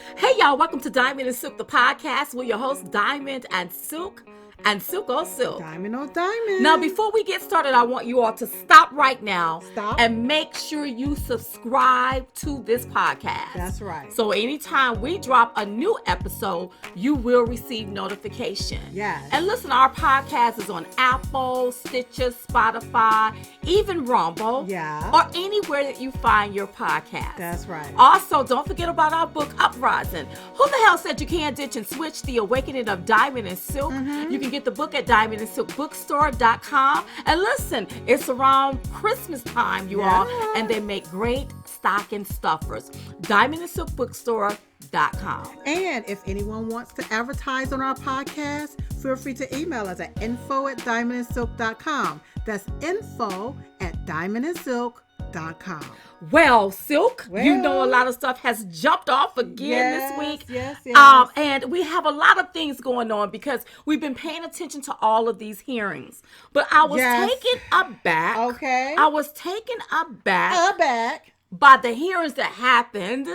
Hey y'all, welcome to Diamond and Silk, the podcast. We're your hosts, Diamond and Silk on Silk. Diamond on Diamond. Now, before we get started, I want you all to stop right now. Stop. And make sure you subscribe to this podcast. That's right. So anytime we drop a new episode, you will receive notification. Yes. And listen, our podcast is on Apple, Stitcher, Spotify, even Rumble. Yeah. Or anywhere that you find your podcast. That's right. Also, don't forget about our book, Uprising. Who the hell said you can't ditch and switch? The Awakening of Diamond and Silk. Mm-hmm. You can get the book at diamondandsilkbookstore.com. And listen, it's around Christmas time, you all, and they make great stocking stuffers. diamondandsilkbookstore.com. And if anyone wants to advertise on our podcast, feel free to email us at info@diamondandsilk.com. That's info@diamondandsilk.com. Well, Silk, you know a lot of stuff has jumped off again this week. Yes. And we have a lot of things going on because we've been paying attention to all of these hearings. But I was taken aback. Okay. I was taken aback Back. by the hearings that happened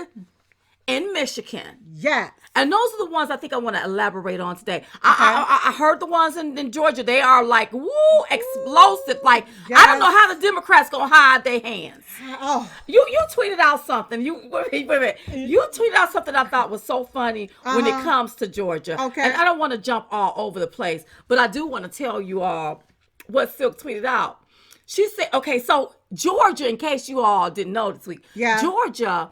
in Michigan. Yes. And those are the ones I think I want to elaborate on today. I heard the ones in Georgia. They are like, woo, explosive. Like, I don't know how the Democrats going to hide their hands. Oh. You tweeted out something. You tweeted out something I thought was so funny when it comes to Georgia. Okay. And I don't want to jump all over the place, but I do want to tell you all what Silk tweeted out. She said, okay, so Georgia, in case you all didn't know this week, Georgia,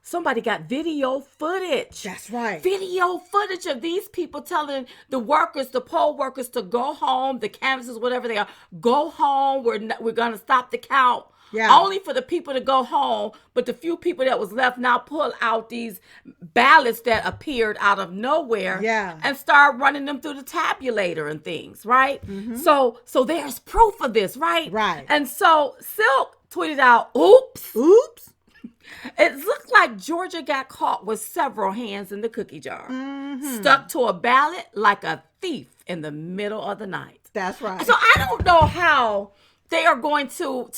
somebody got video footage. That's right. Video footage of these people telling the workers, the poll workers, to go home, the canvassers, whatever they are, go home. We're going to stop the count. Yeah. Only for the people to go home, but the few people that was left now pull out these ballots that appeared out of nowhere and start running them through the tabulator and things, right? Mm-hmm. So there's proof of this, right? Right. And so Silk tweeted out, oops. It looked like Georgia got caught with several hands in the cookie jar, stuck to a ballot like a thief in the middle of the night. That's right. So I don't know how they are going to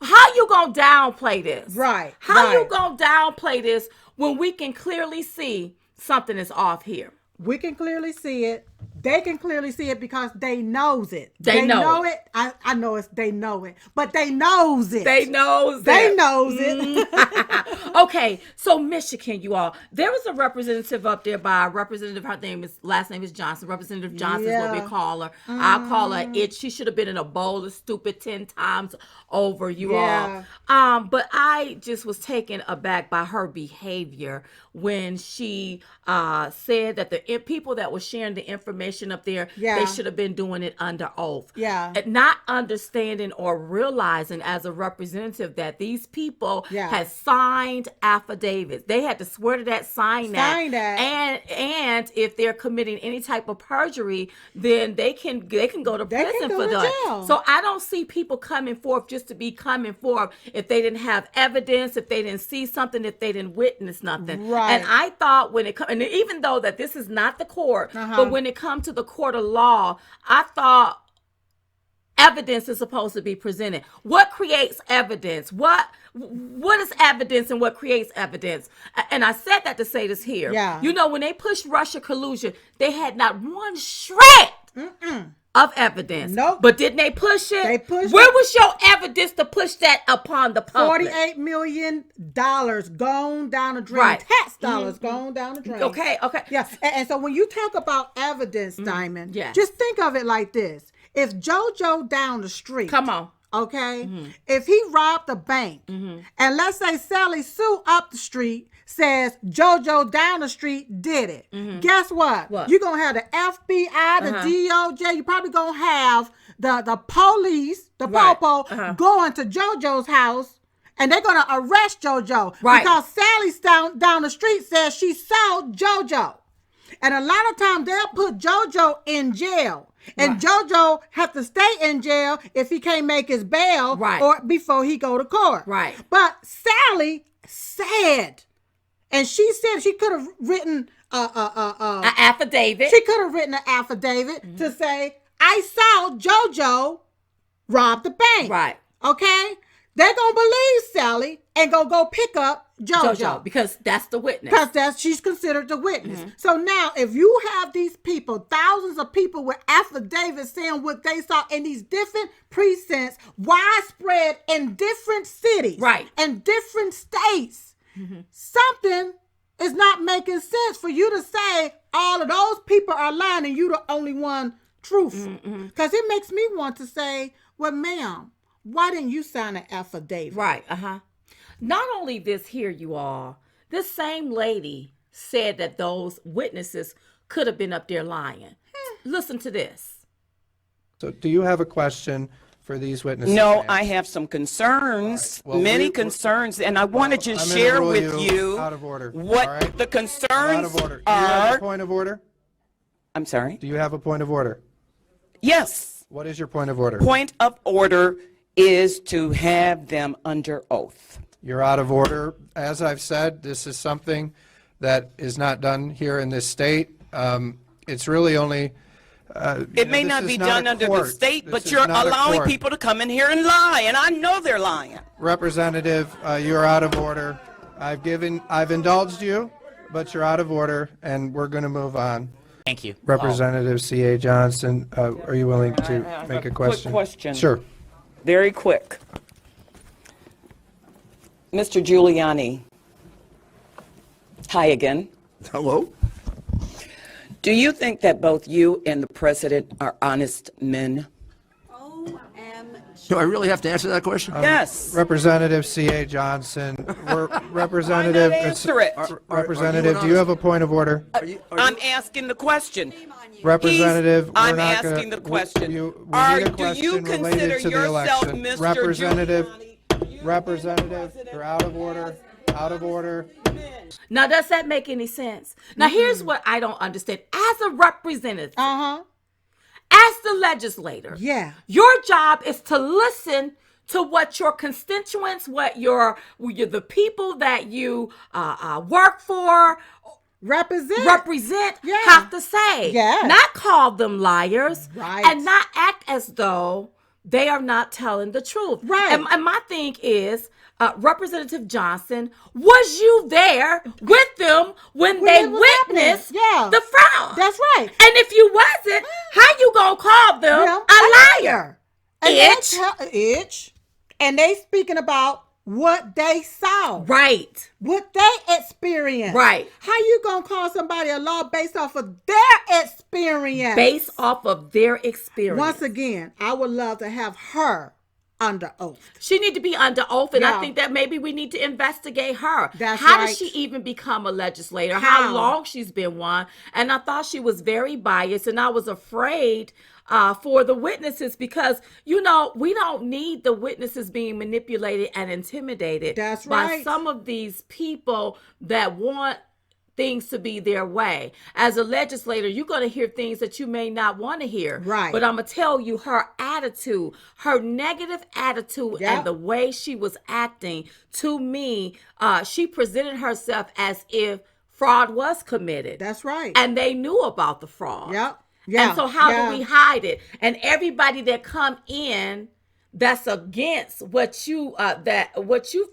how you gonna downplay this? Right. How you gonna downplay this when we can clearly see something is off here? We can clearly see it. They can clearly see it because they knows it. They know it. I know they know it, but they knows it. They knows it. Okay, so Michigan, you all. There was a representative up there by Representative, last name is Johnson. Representative Johnson is what we call her. I'll call her it. She should have been in a bowl of stupid 10 times over, you all. But I just was taken aback by her behavior when she said that the people that were sharing the information up there, they should have been doing it under oath. Not understanding or realizing as a representative that these people had signed affidavits. They had to swear to that, sign that. And if they're committing any type of perjury, then they can go to prison for that. So I don't see people coming forth just to be coming forth if they didn't have evidence, if they didn't see something, if they didn't witness nothing. Right. And I thought when it comes, and even though that this is not the court, but when it comes to the court of law, I thought evidence is supposed to be presented. What creates evidence? What is evidence and what creates evidence? And I said that to say this here. You know, when they pushed Russia collusion, they had not one shred of evidence. Nope. But didn't they push it? They pushed Where it. was your evidence to push that upon the public? $48 million gone down the drain. Right. Tax dollars gone down the drain. Okay. Yeah. And so when you talk about evidence, Diamond, just think of it like this. If JoJo down the street. Come on. Okay. If he robbed a bank and let's say Sally Sue up the street says JoJo down the street did it. Guess what? You're going to have the FBI, the DOJ. You're probably going to have the police, the popo going to JoJo's house. And they're going to arrest JoJo. Because Sally down the street says she saw JoJo. And a lot of times they'll put JoJo in jail. And JoJo have to stay in jail if he can't make his bail or before he go to court. But Sally said, and she said she could have written an affidavit. She could have written an affidavit to say, I saw JoJo rob the bank. Okay? They're going to believe Sally and go pick up JoJo. Because that's the witness. Because she's considered the witness. So now, if you have these people, thousands of people with affidavits saying what they saw in these different precincts, widespread in different cities, right, and different states, something is not making sense for you to say all of those people are lying and you the only one truthful. Because it makes me want to say, well, ma'am, why didn't you sign an affidavit? Right, Not only this here, you all, this same lady said that those witnesses could have been up there lying. Listen to this. So do you have a question for these witnesses? No, ma'am? I have some concerns, All right. Well, many concerns, and I want to just I'm gonna share rule with you out of order. what All right? the Out concerns of order. Do you have are. a point of order? I'm sorry? Do you have a point of order? Yes. What is your point of order? Point of order is to have them under oath. You're out of order. As I've said, this is something that is not done here in this state. It's really only. It may not be done under the state, but you're allowing people to come in here and lie, and I know they're lying. Representative, you're out of order. I've indulged you, but you're out of order, and we're going to move on. Thank you. Representative C.A. Johnson, are you willing to make a question? Quick question. Sure. Very quick. Mr. Giuliani. Hi again. Hello? Do you think that both you and the president are honest men? Do I really have to answer that question? Yes. Representative C.A. Johnson, Representative, Why not answer it? Representative, do you have a point of order? I'm asking the question. Representative, we're I'm not gonna- asking the question. we need a Do you question consider related to the yourself, election. Mr. Representative, Giuliani? Representative, you're out of order, out of order. Now, does that make any sense? Now, here's what I don't understand. As a representative, as the legislator, your job is to listen to what your constituents, what the people that you work for, represent have to say. Not call them liars, and not act as though they are not telling the truth. And my thing is, Representative Johnson, was you there with them when they witnessed the fraud? That's right. And if you wasn't, how you gonna call them a liar? Itch. And they speaking about what they saw. Right. What they experienced. Right. How you gonna call somebody a law based off of their experience? Based off of their experience. Once again, I would love to have her under oath. She need to be under oath, and I think that maybe we need to investigate her. That's How right. did she even become a legislator? How long she's been one? And I thought she was very biased, and I was afraid for the witnesses because, we don't need the witnesses being manipulated and intimidated by some of these people that want things to be their way. As a legislator, you're going to hear things that you may not want to hear. Right. But I'm going to tell you her attitude, her negative attitude, and the way she was acting to me, she presented herself as if fraud was committed. That's right. And they knew about the fraud. Yeah. And so how do we hide it? And everybody that come in that's against what you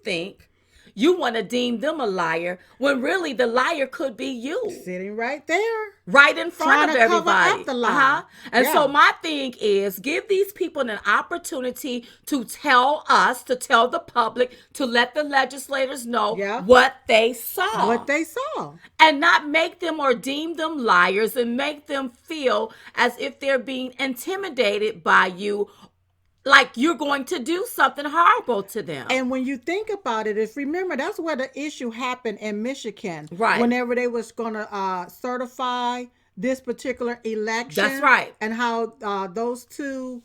think, you want to deem them a liar when really the liar could be you. Sitting right there. Right in front of everybody. Cover up the lie. And so my thing is give these people an opportunity to tell us, to tell the public, to let the legislators know what they saw. What they saw. And not make them or deem them liars and make them feel as if they're being intimidated by you, like you're going to do something horrible to them. And when you think about it, remember that's where the issue happened in Michigan. Right. Whenever they was going to certify this particular election. That's right. And how those two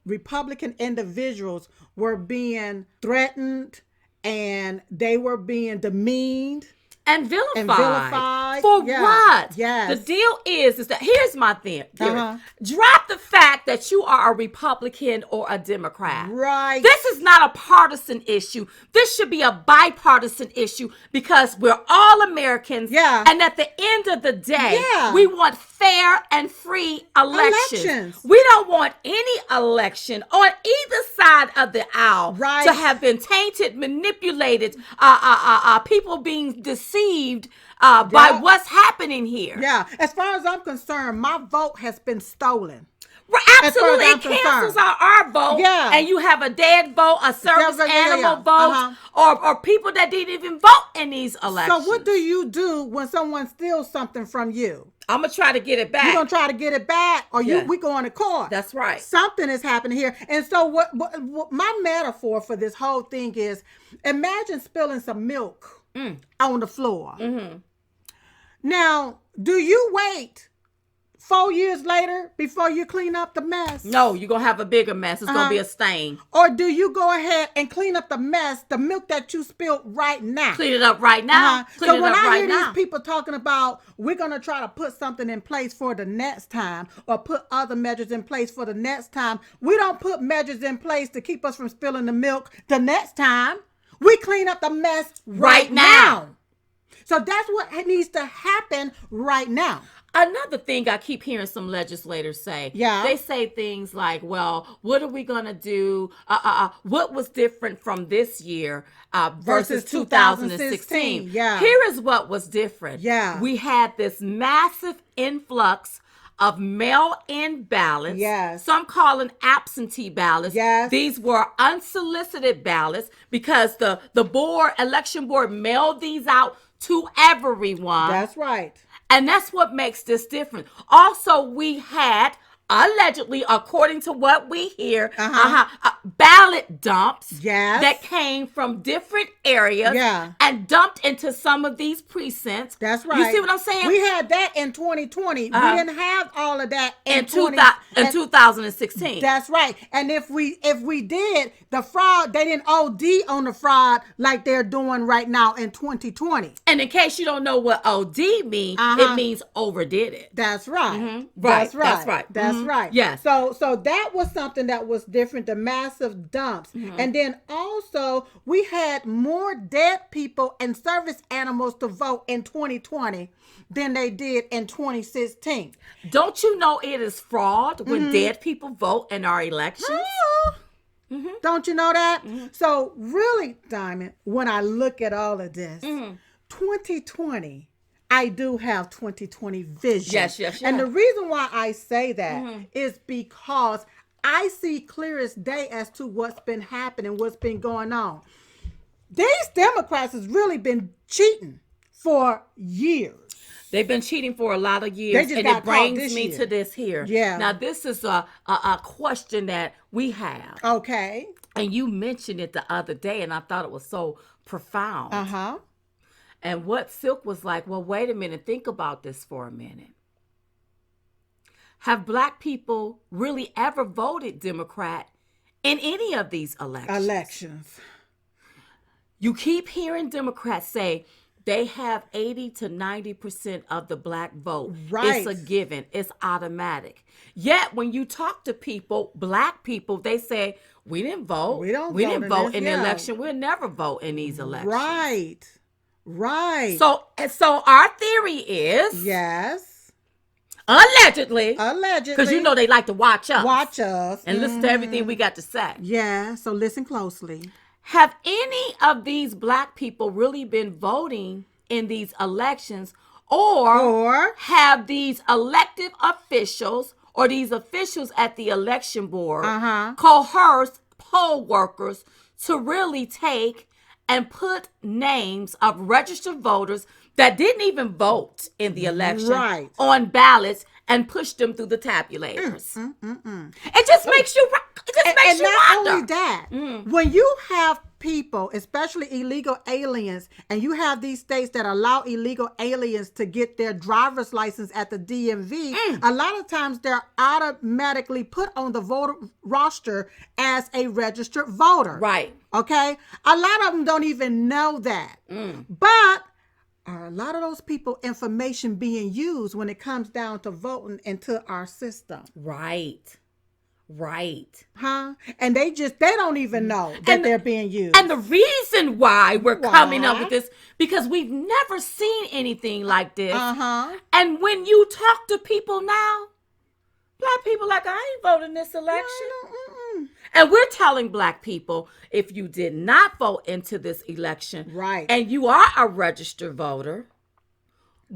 Republican individuals were being threatened and they were being demeaned. And vilified right? For Yeah. what? Yes. The deal is that here's my theory. Uh-huh. Drop the fact that you are a Republican or a Democrat. Right. This is not a partisan issue. This should be a bipartisan issue because we're all Americans. Yeah. And at the end of the day, Yeah. we want fair and free elections. Elections. We don't want any election on either side of the aisle Right. to have been tainted, manipulated, people being deceived by Yeah. what's happening here. Yeah. As far as I'm concerned, my vote has been stolen. Right, As far as absolutely, I'm it cancels concerned. our vote. Yeah. And you have a dead vote, a service Yeah. animal vote, Uh-huh. or people that didn't even vote in these elections. So what do you do when someone steals something from you? I'm gonna try to get it back. You're gonna try to get it back, or Yeah. we going to court. That's right. Something is happening here. And so what my metaphor for this whole thing is, imagine spilling some milk on the floor. Mm-hmm. Now, do you wait 4 years later before you clean up the mess? No, you're gonna have a bigger mess. It's gonna be a stain. Or do you go ahead and clean up the mess, the milk that you spilled right now? Clean it up right now. Clean So it when up I right hear now. these people talking about we're going to try to put something in place for the next time or put other measures in place for the next time, we don't put measures in place to keep us from spilling the milk the next time. We clean up the mess right now. So that's what needs to happen right now. Another thing I keep hearing some legislators say, Yeah. they say things like, well, what are we going to do? What was different from this year versus 2016? Yeah. Here is what was different. Yeah. We had this massive influx of mail-in ballots. Yes. Some calling absentee ballots. Yes. These were unsolicited ballots because the election board mailed these out to everyone. That's right. And that's what makes this different. Also, we had, allegedly, according to what we hear, ballot dumps Yes. that came from different areas Yeah. and dumped into some of these precincts. That's right. You see what I'm saying? We had that in 2020. We didn't have all of that in 2016. That's right. And if we did, the fraud, they didn't OD on the fraud like they're doing right now in 2020. And in case you don't know what OD means, it means overdid it. That's right. Right. That's right. That's right. That's right. Yes. So that was something that was different, the massive dumps. And then also we had more dead people and service animals to vote in 2020 than they did in 2016. Don't you know it is fraud when dead people vote in our elections? Don't you know that? So really, Diamond, when I look at all of this, 2020, I do have 2020 vision. Yes. And the reason why I say that is because I see clear as day as to what's been happening, what's been going on. These Democrats has really been cheating for years. They've been cheating for a lot of They years, just and got it caught brings this me year. to this here. Yeah. Now, this is a question that we have, Okay. and you mentioned it the other day, and I thought it was so profound. Uh-huh. And what Silk was like, well, wait a minute, think about this for a minute. Have Black people really ever voted Democrat in any of these elections? You keep hearing Democrats say they have 80 to 90% of the Black vote. Right. It's a given. It's automatic. Yet when you talk to people, Black people, they say, we didn't vote. We didn't vote vote in this, the yeah. election. We'll never vote in these elections. Right. So our theory is, Yes. allegedly, Allegedly. because you know they like to watch us. Watch us. and listen to everything we got to say. Yeah, so listen closely. Have any of these Black people really been voting in these elections, or have these elected officials or these officials at the election board coerced poll workers to really take and put names of registered voters that didn't even vote in the election on ballots and push them through the tabulators? It just makes you. It just makes you not wonder. only that, when you have people, especially illegal aliens, and you have these states that allow illegal aliens to get their driver's license at the DMV, a lot of times they're automatically put on the voter roster as a registered voter. Right. Okay? A lot of them don't even know that. But our a lot of those people information being used when it comes down to voting into our system. Right. Huh? And they don't even know that they're being used. And the reason why we're coming up with this, because we've never seen anything like this. And when you talk to people now, Black people like, I ain't voting this election. And we're telling Black people, if you did not vote into this election, right, and you are a registered voter,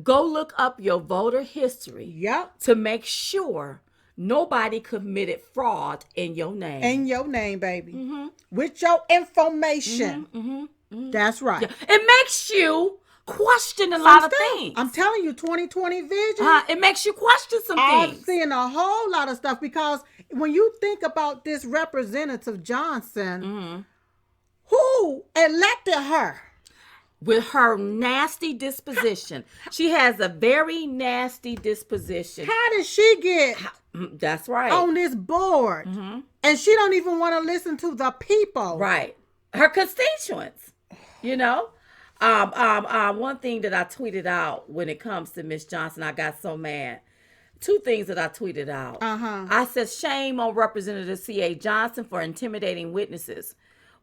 go look up your voter history to make sure nobody committed fraud in your name. In your name, baby. With your information. That's right. Yeah. It makes you question a lot of things. I'm telling you, 2020 vision. It makes you question some things. I'm seeing a whole lot of stuff because when you think about this Representative Johnson, who elected her? With her nasty disposition. She has a very nasty disposition. How did she get that's right on this board? And she don't even want to listen to the people. Right. Her constituents. You know? One thing that I tweeted out when it comes to Miss Johnson, I got so mad. Two things that I tweeted out. I said, shame on Representative C.A. Johnson for intimidating witnesses.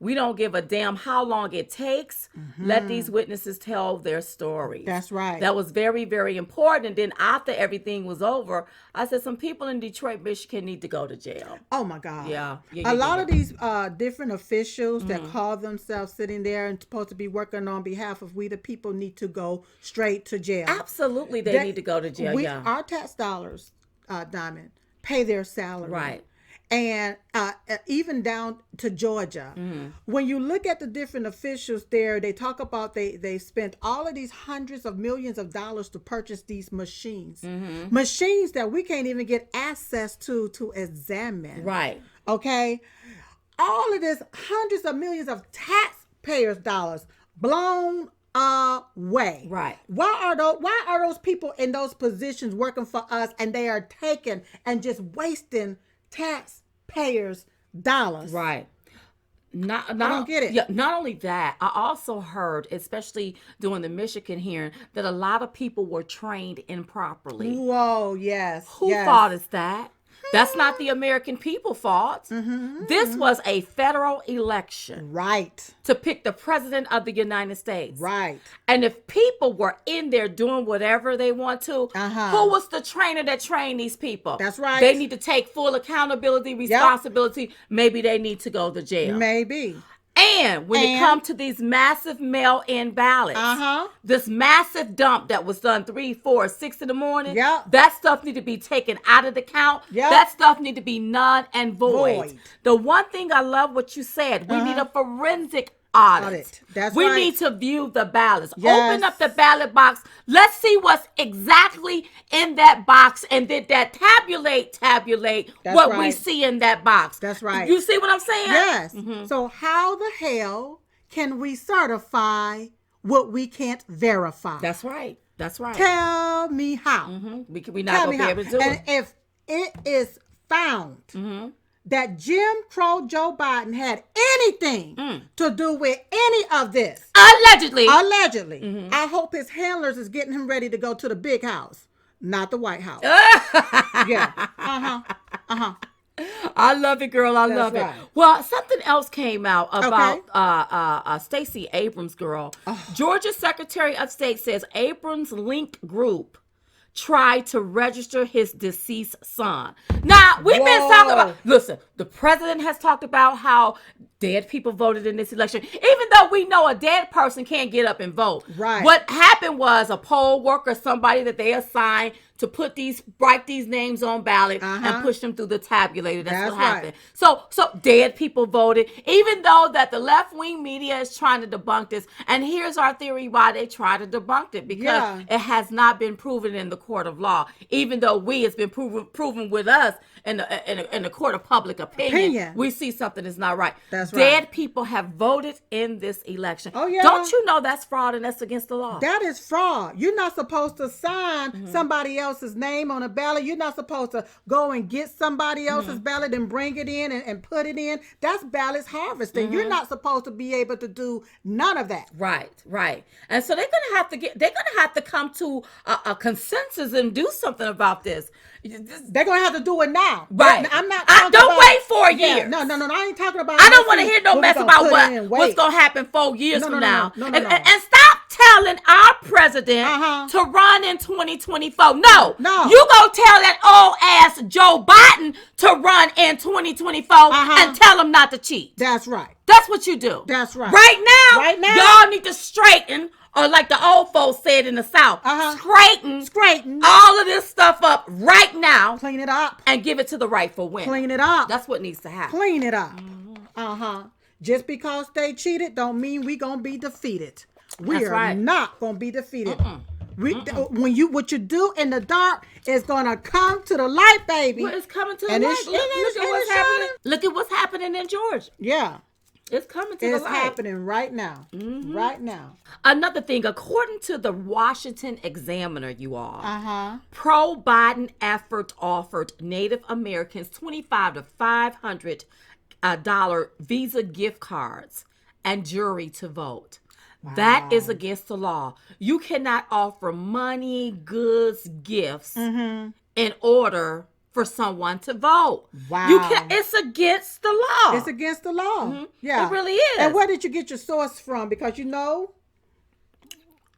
We don't give a damn how long it takes. Let these witnesses tell their stories. That's right. That was very, very important. And then after everything was over, I said some people in Detroit, Michigan need to go to jail. Oh, my God. Yeah. A lot of these different officials that call themselves sitting there and supposed to be working on behalf of we the people need to go straight to jail. Absolutely, they need to go to jail, Our tax dollars, Diamond, pay their salary. Right. And even down to Georgia, when you look at the different officials there, they talk about they spent all of these hundreds of millions of dollars to purchase these machines, machines that we can't even get access to examine. Right. Okay. All of this hundreds of millions of taxpayers' dollars blown away. Right. Why are those people in those positions working for us and they are taking and just wasting taxpayers' dollars? Right. I don't get it. Yeah, not only that, I also heard, especially during the Michigan hearing, that a lot of people were trained improperly. Whoa, yes. Who fault is that? That's not the American people fault. This was a federal election. Right. To pick the president of the United States. Right. And if people were in there doing whatever they want to, who was the trainer that trained these people? That's right. They need to take full accountability, responsibility. Yep. Maybe they need to go to jail. Maybe. And when it comes to these massive mail-in ballots, this massive dump that was done 3, 4, 6 in the morning, that stuff need to be taken out of the count. That stuff need to be null and void. The one thing I love what you said, we need a forensic audit. That's we right. need to view the ballots. Open up the ballot box. Let's see what's exactly in that box, and did that tabulate what we see in that box. That's right. You see what I'm saying? Yes. So how the hell can we certify what we can't verify? That's right. That's right. Tell me how. We not going to be able to do and it. if it is found that Jim Crow Joe Biden had anything to do with any of this. Allegedly. I hope his handlers is getting him ready to go to the big house, not the White House. I love it, girl. I love it. Well, something else came out about Stacey Abrams, girl. Georgia Secretary of State says Abrams linked group tried to register his deceased son. Now, we've been talking about, listen, the president has talked about how dead people voted in this election, even though we know a dead person can't get up and vote. Right. What happened was a poll worker, somebody that they assigned to write these names on ballot and push them through the tabulator. That's what happened. So dead people voted, even though that the left-wing media is trying to debunk this. And here's our theory why they try to debunk it, because it has not been proven in the court of law, even though it's been proven with us in the court of public opinion. We see something is not right. That's dead people have voted in this election. Oh, yeah. Don't you know that's fraud and that's against the law? That is fraud. You're not supposed to sign somebody else else's name on a ballot. You're not supposed to go and get somebody else's ballot and bring it in and put it in. That's ballots harvesting. You're not supposed to be able to do none of that. Right. And so they're gonna have to come to a consensus and do something about this. They're gonna have to do it now. Right. I'm not. Don't wait 4 years. No. I ain't talking about. I don't want to hear no mess about what's gonna happen 4 years from now. And stop telling our president to run in 2024. No. You gonna tell that old ass Joe Biden to run in 2024 and tell him not to cheat. That's right. That's what you do. That's right. Right now, y'all need to straighten, or like the old folks said in the South, straighten all of this stuff up right now. Clean it up. And give it to the rightful winner. Clean it up. That's what needs to happen. Clean it up. Just because they cheated don't mean we gonna be defeated. We are not gonna be defeated. When what you do in the dark is gonna come to the light, baby. Well, it's coming to the light. Look at what's happening. Look at what's happening in Georgia. Yeah. It's coming to the light. It's happening right now. Right now. Another thing, according to the Washington Examiner, you all, pro-Biden effort offered Native Americans $25 to $500 Visa gift cards and jury to vote. Wow. That is against the law. You cannot offer money, goods, gifts in order for someone to vote. Wow. It's against the law. It's against the law. Yeah. It really is. And where did you get your source from? Because you know?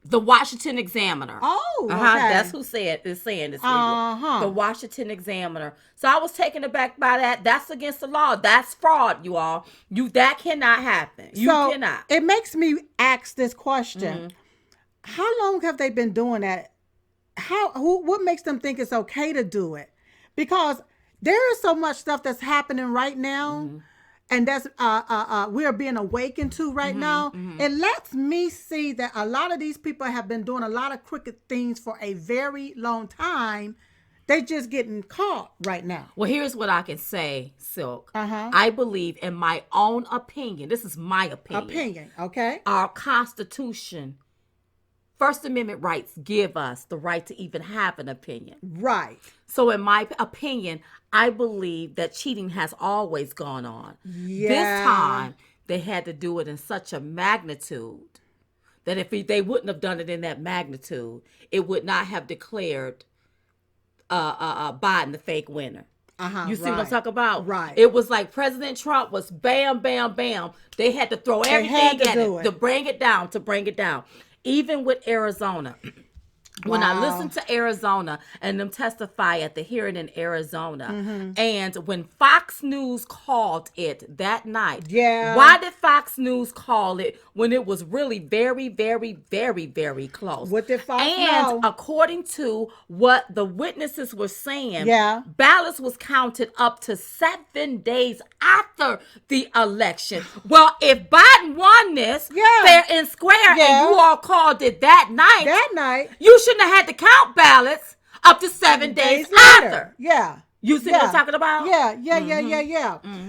The Washington Examiner. Oh, okay. That's who is saying this. The Washington Examiner. So I was taken aback by that. That's against the law. That's fraud, you all. That cannot happen. You cannot. It makes me ask this question. How long have they been doing that? What makes them think it's okay to do it? Because there is so much stuff that's happening right now, and that's we are being awakened to right now. It lets me see that a lot of these people have been doing a lot of crooked things for a very long time. They just getting caught right now. Well, here's what I can say, Silk. I believe, in my own opinion, this is my opinion. Okay. Our Constitution, First Amendment rights give us the right to even have an opinion. Right. So in my opinion, I believe that cheating has always gone on. Yeah. This time, they had to do it in such a magnitude that if they wouldn't have done it in that magnitude, it would not have declared Biden the fake winner. You see what I'm talking about? Right. It was like President Trump was bam, bam, bam. They had to throw everything at it to bring it down. Even with Arizona. When I listened to Arizona and them testify at the hearing in Arizona, and when Fox News called it that night, why did Fox News call it when it was really very, very, very, very close? What did Fox know? And according to what the witnesses were saying, ballots was counted up to 7 days after the election. Well, if Biden won this fair and square, and you all called it that night, you shouldn't have had to count ballots up to 7 days after. Yeah. You see what I'm talking about? Yeah.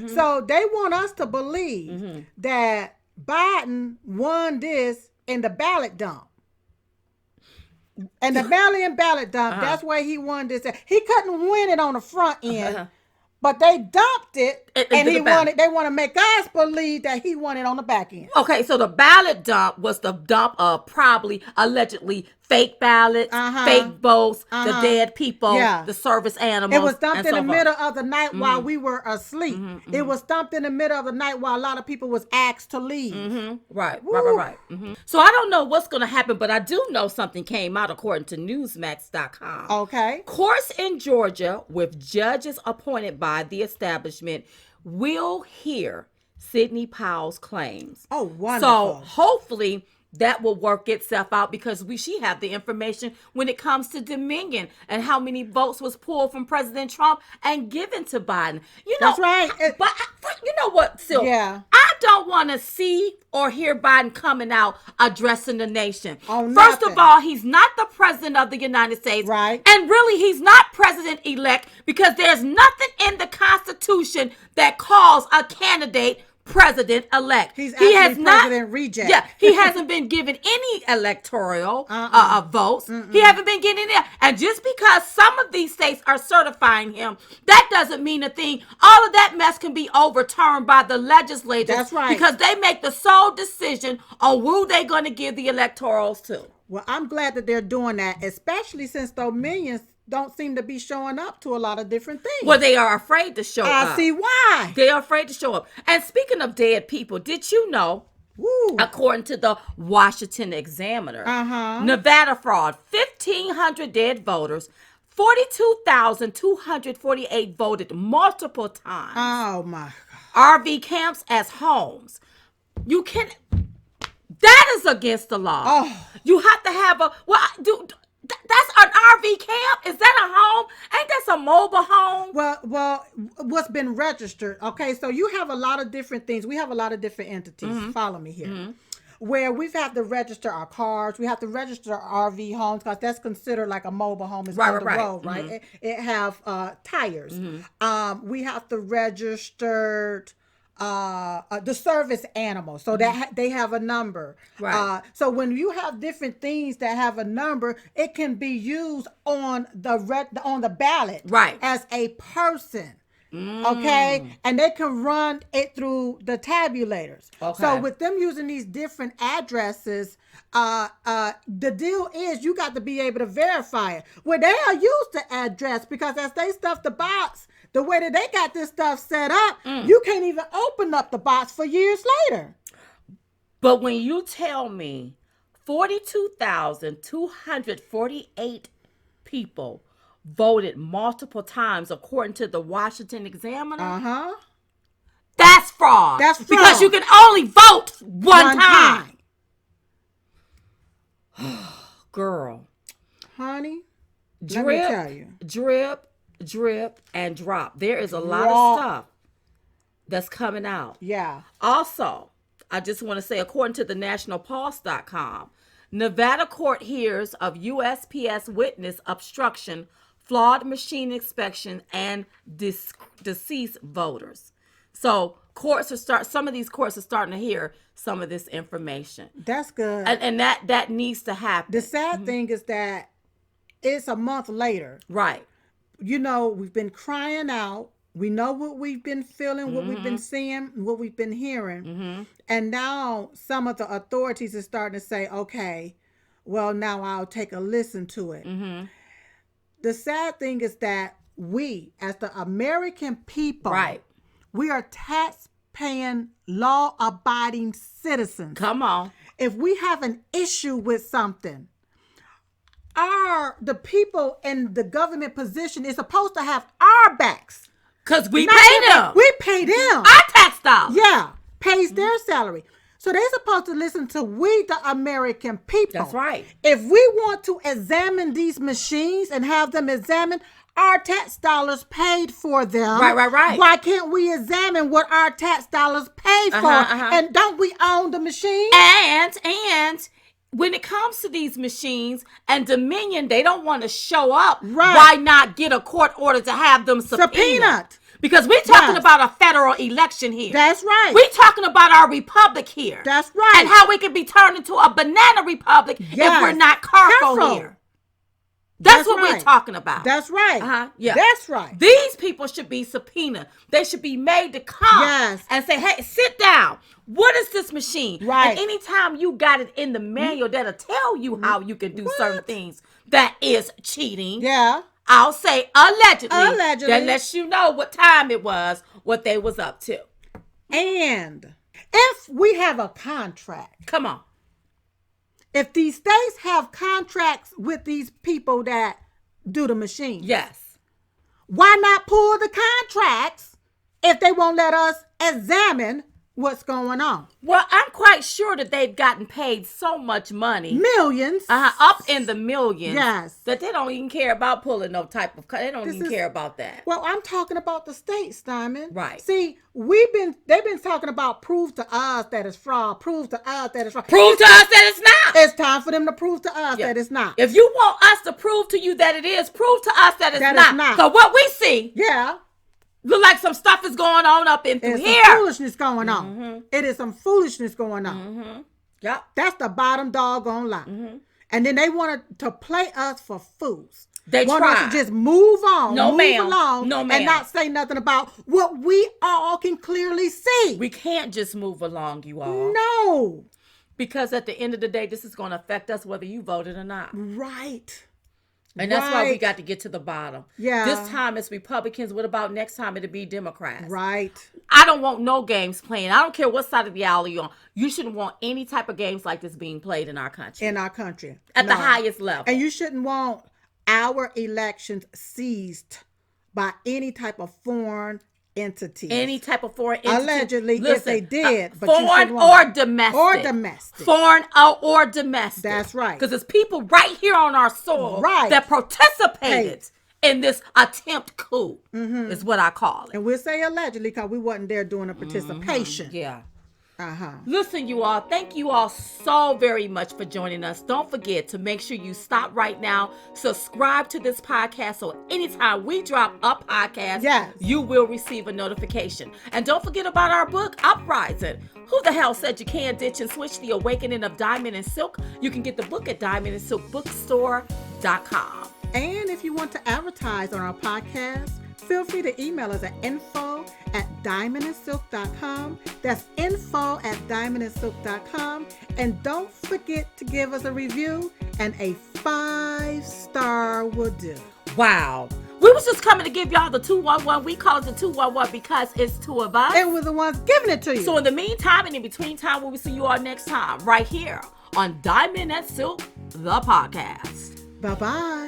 So they want us to believe that Biden won this in the ballot dump. And the mail-in ballot dump, that's where he won this. He couldn't win it on the front end. But they dumped it, and he won it. They want to make us believe that he won it on the back end. Okay, so the ballot dump was the dump of probably, allegedly, fake ballots, fake votes, the dead people, the service animals. It was dumped in the middle of the night while we were asleep. It was dumped in the middle of the night while a lot of people was asked to leave. Right. So I don't know what's going to happen, but I do know something came out according to Newsmax.com. Okay. Courts in Georgia, with judges appointed by the establishment, will hear Sidney Powell's claims. Oh, wonderful. So hopefully that will work itself out, because she have the information when it comes to Dominion and how many votes was pulled from President Trump and given to Biden. You know, that's right. But you know what, Silk? Yeah. I don't want to see or hear Biden coming out addressing the nation. Oh, First of all, he's not the president of the United States. Right. And really, he's not president-elect, because there's nothing in the Constitution that calls a candidate president-elect. He's He has actually not, president reject. Yeah, he hasn't been given any electoral votes. He haven't been getting it. And just because some of these states are certifying him, that doesn't mean a thing. All of that mess can be overturned by the legislators. That's right. Because they make the sole decision on who they're going to give the electorals to. Well, I'm glad that they're doing that, especially since those millions don't seem to be showing up to a lot of different things. Well, they are afraid to show up. I see why. They are afraid to show up. And speaking of dead people, did you know, Woo. according to the Washington Examiner, Nevada fraud, 1,500 dead voters, 42,248 voted multiple times. Oh my RV camps as homes. You can. That is against the law. Oh. You have to have a. Well, that's an RV camp. Is that a home? Ain't that a mobile home? Well, what's been registered? Okay, so you have a lot of different things. We have a lot of different entities. Follow me here. Where we've had to register our cars, we have to register our RV homes because that's considered like a mobile home. It's on the road, right? It have tires. We have to register the service animal, so that they have a number. Right. So when you have different things that have a number, it can be used on the ballot, Right. as a person. Okay, and they can run it through the tabulators. Okay. So with them using these different addresses, the deal is you got to be able to verify it. Well, they are used to address because as they stuff the box, the way that they got this stuff set up, you can't even open up the box for years later. But when you tell me 42,248 people voted multiple times according to the Washington Examiner, that's fraud. That's fraud. Because you can only vote one time. Girl. Honey, Drip, let me tell you. drip, and drop. There is a lot Raw. of stuff that's coming out. Yeah. Also, I just want to say, according to the nationalpulse.com, Nevada court hears of USPS witness obstruction, flawed machine inspection, and deceased voters. So some of these courts are starting to hear some of this information. That's good. And that needs to happen. The sad thing is that it's a month later. Right. You know, we've been crying out. We know what we've been feeling, what we've been seeing, what we've been hearing. And now some of the authorities are starting to say, okay, well, now I'll take a listen to it. The sad thing is that we, as the American people, Right. we are tax-paying, law-abiding citizens. Come on. If we have an issue with something, the people in the government position is supposed to have our backs. Because we Not pay them. We pay them. Our tax dollars. Yeah, pays their salary. So they're supposed to listen to we, the American people. That's right. If we want to examine these machines and have them examined, our tax dollars paid for them. Right. Why can't we examine what our tax dollars paid for? And don't we own the machine? And when it comes to these machines and Dominion, they don't want to show up. Right. Why not get a court order to have them subpoenaed? Because we're talking about a federal election here. That's right. We're talking about our republic here. That's right. And how we can be turned into a banana republic if we're not careful here. That's what we're talking about. That's right. Yeah. That's right. These people should be subpoenaed. They should be made to come and say, hey, sit down. What is this machine? Right. And anytime you got it in the manual that'll tell you how you can do certain things, that is cheating. Yeah. I'll say allegedly. Allegedly. That lets you know what time it was, what they was up to. And if we have a contract, Come on. if these states have contracts with these people that do the machine, Yes. why not pull the contracts if they won't let us examine what's going on? Well, I'm quite sure that they've gotten paid so much money. Millions. Up in the millions. Yes. That they don't even care about pulling no type of. They don't even care about that. Well, I'm talking about the states, Diamond. Right. See, they've been talking about prove to us that it's fraud. Prove to us that it's fraud. Prove to us that it's not. It's time for them to prove to us that it's not. If you want us to prove to you that it is, prove to us that it's That not. it's not. So what we see, Yeah. Look like some stuff is going on up in through There's here. some foolishness going on. It is some foolishness going on. Yep. That's the bottom doggone line. And then they wanted to play us for fools. They want us tried. to just move on, No, move ma'am. along, No, ma'am. and not say nothing about what we all can clearly see. We can't just move along, you all. No. Because at the end of the day, this is going to affect us whether you voted or not. Right. And that's why we Right. got to get to the bottom. Yeah. This time it's Republicans. What about next time it'll be Democrats? Right. I don't want no games playing. I don't care what side of the aisle you're on. You shouldn't want any type of games like this being played in our country. In our country. At the No. highest level. And you shouldn't want our elections seized by any type of foreign entity. Any type of foreign entity. Allegedly, if they did, but you foreign shouldn't want or domestic. Or domestic. Foreign or domestic. That's right. Because it's people right here on our soil Right. that participated in this attempt coup, is what I call it. And we'll say allegedly because we wasn't there doing a participation. Yeah. Uh-huh. Listen, you all, thank you all so very much for joining us. Don't forget to make sure you stop right now, subscribe to this podcast so anytime we drop a podcast, Yes. you will receive a notification. And don't forget about our book, Uprising. Who the hell said you can't ditch and switch the awakening of Diamond and Silk? You can get the book at diamondandsilkbookstore.com. And if you want to advertise on our podcast, feel free to email us at info@diamondandsilk.com. That's info@diamondandsilk.com. And don't forget to give us a review, and a 5-star will do. Wow. We was just coming to give y'all the 211. We call it the 211 because it's two of us. And we're the ones giving it to you. So in the meantime and in between time, we will see you all next time right here on Diamond and Silk, the podcast. Bye-bye.